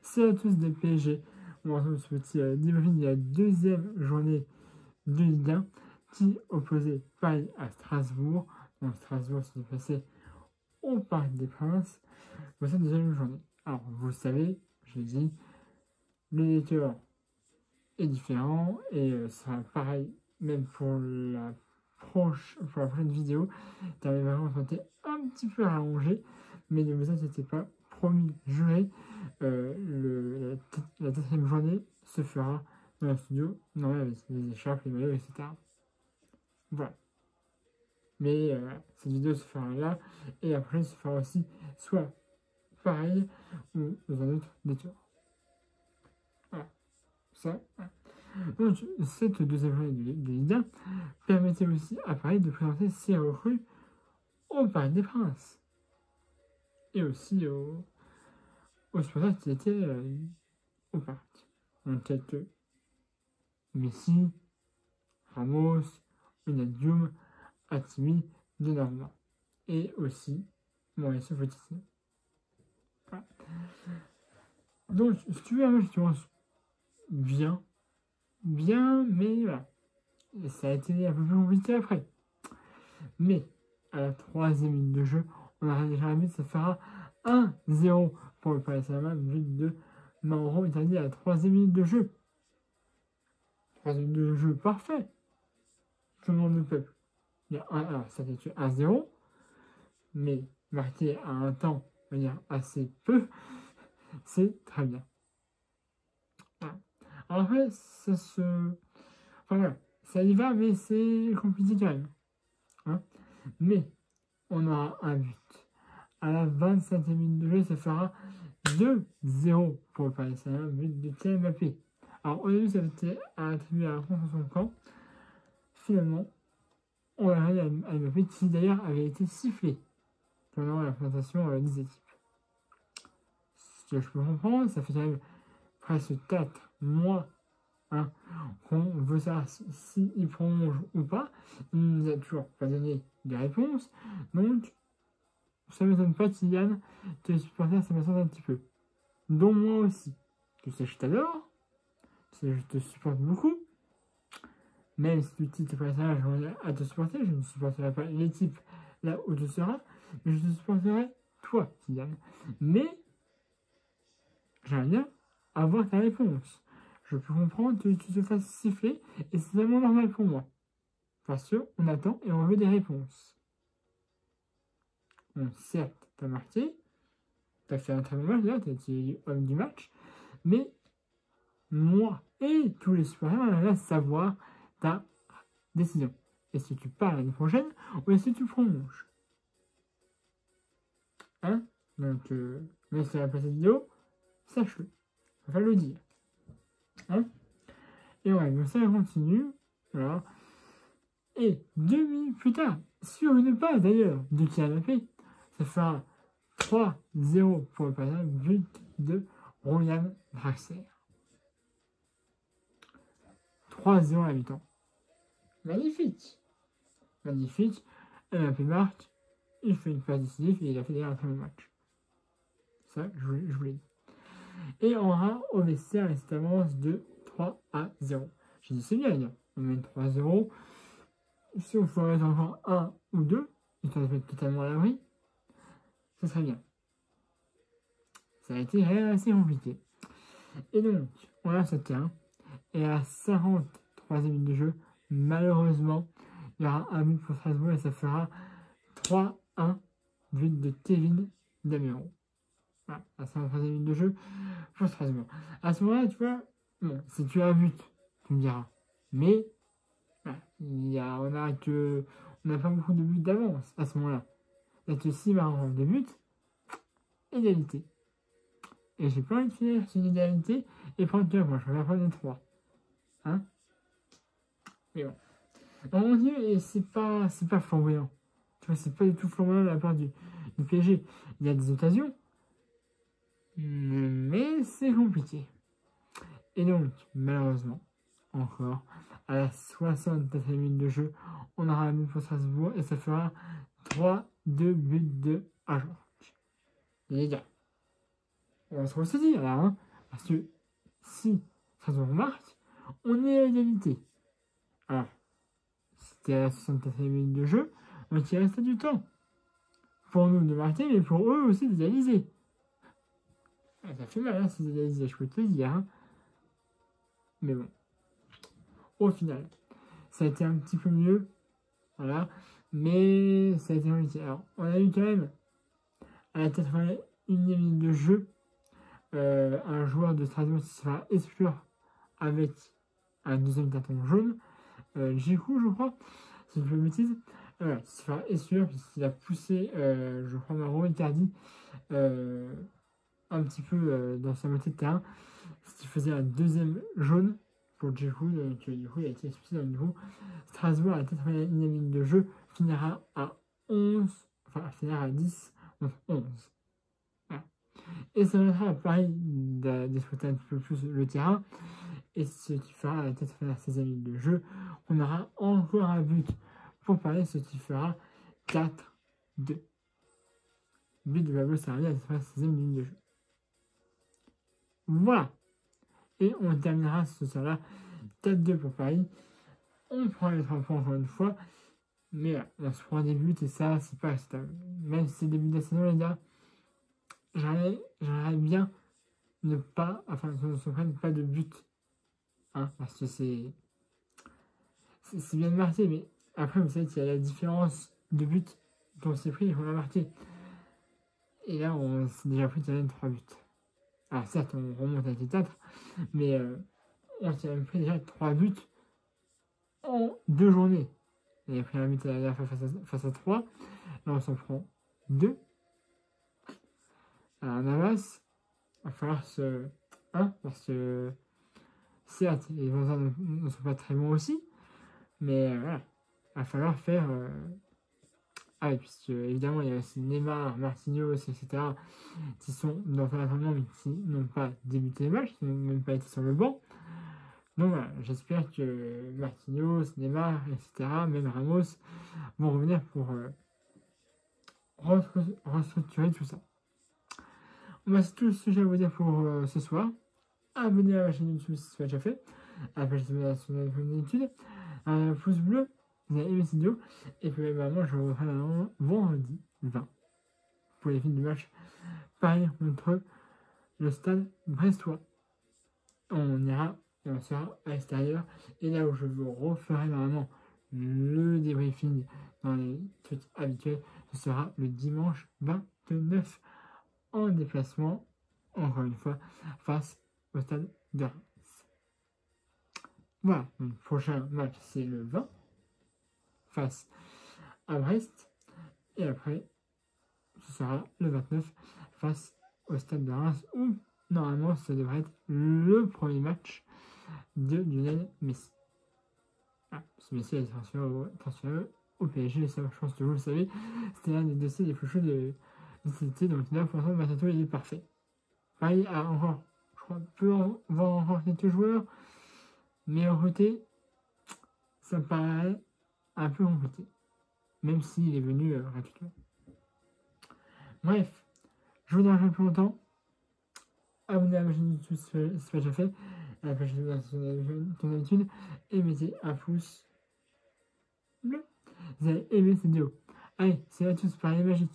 C'est à tous de PSG. On retrouve ce petit débriefing de la deuxième journée de Ligue 1 qui opposait Paris à Strasbourg. Donc Strasbourg s'est passé au Parc des Princes pour cette deuxième journée. Alors vous le savez, je l'ai dit, le lecteur est différent et sera pareil même pour la prochaine vidéo. Car les vacances ont été un petit peu rallongées, mais ne vous inquiétez pas, promis, juré, la quatrième journée se fera dans le studio, normal avec les écharpes, les maillots, etc. Voilà. Mais cette vidéo se fera là, et la prochaine se fera aussi soit pareil ou dans un autre décor. Voilà. Ça, voilà. Donc, cette deuxième journée de Ligue 1 permettait aussi à Paris de présenter ses recrues au Parc des Princes et aussi aux supporters qui étaient au parc. En tête Messi, Ramos, Wijnaldum, Hakimi, Donnarumma et aussi Mauricio Pochettino. Voilà. Donc, si tu veux un match qui commence bien, mais voilà. Et ça a été un peu plus compliqué après. Mais à la troisième minute de jeu, on a déjà un but, ça fera 1-0 pour le Paris Saint-Germain, but de Mauro Icardi à la troisième minute de jeu. Troisième minute de jeu parfait. Tout le monde le peuple. Alors, ça fait 1-0, mais marqué à un temps, on va dire assez peu, c'est très bien. Voilà. Alors après, ça se... Enfin voilà, ça y va, mais c'est compliqué quand même. Hein, mais on aura un but. À la 25e minute de jeu, ça fera 2-0 pour le Paris Saint-Germain, but de Kylian Mbappé. Alors au début, ça avait été attribué à la France dans son camp. Finalement, on a regardé à Mbappé qui d'ailleurs avait été sifflé pendant la présentation des équipes. Ce que je peux comprendre, ça fait quand même presque 4 mois qu'on veut savoir s'il prolonge ou pas. Il ne nous a toujours pas donné de réponse. Donc, ça ne m'étonne pas, Kylian, que les supporters, ça m'étonne un petit peu. Dont moi aussi. Tu sais, je t'adore. Tu sais, je te supporte beaucoup. Même si tu quittes le passage à te supporter, je ne supporterai pas l'équipe là où tu seras, mais je te supporterai toi, Kylian. Mais, j'aimerais bien avoir ta réponse. Je peux comprendre que tu te fasses siffler, et c'est tellement normal pour moi. Parce qu'on attend et on veut des réponses. Bon, certes, t'as marqué, t'as fait un très bon match, d'ailleurs, t'as été homme du match, mais moi et tous les supporters, on aimerait savoir ta décision. Est-ce que tu pars l'année prochaine ou est-ce que tu prolonges? Hein? Donc, même si tu as pas cette vidéo, sache-le. Il va le dire. Hein? Et ouais, donc ça continue. Voilà. Et 2 minutes plus tard, sur une passe d'ailleurs de Kylian Mbappé, ça fera 3-0 pour le Paris, but de Ryan Draxler. 3-0 à la mi-temps. Magnifique. Magnifique. Mbappé marque, il fait une passe décisive et il a fait d'ailleurs un très bon match. Ça, je vous l'ai dit. Et on aura au vestiaire et cette avance de 3-0. J'ai dit c'est bien, là. On mène 3-0. Si on ferait encore 1 ou 2, histoire de se mettre totalement à l'abri, ça serait bien. Ça a été assez compliqué. Et donc, on a ce terrain. Et à la 53e minute de jeu, malheureusement, il y aura un but pour Strasbourg et ça fera 3-1, but de Kevin Damero. Voilà, à la 53e minute de jeu pour Strasbourg. À ce moment-là, tu vois, bon, si tu as un but, tu me diras. Mais, voilà, on n'a pas beaucoup de buts d'avance à ce moment-là. Il y a que 6 marrons de buts, égalité. Et j'ai pas envie de finir sur une égalité et prendre 2 points. Je vais prendre 3. Hein? Mais bon. On dit, et c'est pas flamboyant. Tu vois, c'est pas du tout flamboyant de la part du PSG. Il y a des occasions, mais c'est compliqué. Et donc, malheureusement, encore, à la 64e minute de jeu, on aura un but pour Strasbourg et ça fera 3-2 buts de Ajorc. Les gars, on va se dire là, hein. Parce que si Strasbourg marque, on est à égalité. Alors, c'était à la 64e minute de jeu, donc il restait du temps. Pour nous de marquer, mais pour eux aussi d'égaliser. Ça fait mal, hein, ces égaliser, je peux te le dire. Hein. Mais bon, au final, ça a été un petit peu mieux. Voilà. Mais ça a été compliqué. Alors, on a eu quand même, à la 81e minute de jeu, un joueur de Strasbourg qui sera exclu avec un deuxième carton jaune. Giroud, je crois, si je ne me bêtise. Voilà, il se fera exclure puisqu'il a poussé, je crois, Mauro Icardi un petit peu dans sa moitié de terrain, ce qui faisait un deuxième jaune pour Giroud. Donc, du coup, il a été expulsé dans le niveau. Strasbourg, à la 81e minute de jeu, finira à 11, enfin, finira à 10, donc 11. Voilà. Et ça permettra à Paris d'exploiter un petit peu plus le terrain. Et ce qui fera à la 96e minute de jeu, on aura encore un but pour Paris, ce qui fera 4-2. But de Pablo Sarabia à la 96e minute de jeu. Voilà. Et on terminera ce soir-là 4-2 pour Paris. On prend les 3 points encore une fois. Mais là, on se prend des buts et ça, c'est pas acceptable. Même si c'est le début de la saison, les gars, j'aimerais bien ne pas, enfin, qu'on ne se prenne pas de but. Hein, parce que c'est bien de marquer, mais après, vous savez qu'il y a la différence de buts qu'on s'est pris et qu'on a marqué. Et là, on s'est déjà pris quand même 3 buts. Alors certes, on remonte à 4, mais on s'est même pris déjà 3 buts en 2 journées. Il a pris un but à la face à 3. Là, on s'en prend 2. Alors, en avance, il va falloir se... Hein, parce que certes, les voisins ne sont pas très bons aussi, mais voilà, il va falloir faire... Ah oui, puisque évidemment, il y a aussi Neymar, Marquinhos, etc., qui sont dans un entraînement, mais qui n'ont pas débuté les matchs, qui n'ont même pas été sur le banc. Donc voilà, j'espère que Marquinhos, Neymar, etc., même Ramos, vont revenir pour restructurer tout ça. C'est tout ce que j'ai à vous dire pour ce soir. Abonnez-vous à ma chaîne YouTube si ce n'est pas déjà fait. À la page de d'études. Un pouce bleu, vous avez aimé cette vidéo. Et puis évidemment, je vous retrouve vendredi 20 pour les films du match Paris contre le stade brestois. On ira et on sera à l'extérieur. Et là où je vous referai normalement le débriefing dans les trucs habituels, ce sera le dimanche 29 en déplacement, encore une fois, face au stade de Reims. Voilà, le prochain match c'est le 20 face à Brest. Et après, ce sera le 29 face au stade de Reims où normalement ça devrait être le premier match de Lionel Messi. Ah, ce Messi est transféré au PSG, ça, je pense que vous le savez, c'était l'un des dossiers les plus chauds de l'été, donc là pour l'instant Mercato il est parfait. Paris a encore, je crois, peut voir encore quelques joueurs, mais en côté, ça me paraît un peu compliqué, même s'il est venu gratuitement. Bref, je vous dérange un peu longtemps. Abonnez-vous à ma chaîne YouTube si ce n'est pas déjà fait, à la page de ton habitude, et mettez un pouce bleu. Vous avez aimé cette vidéo. Allez, c'est à tous, Paris magique.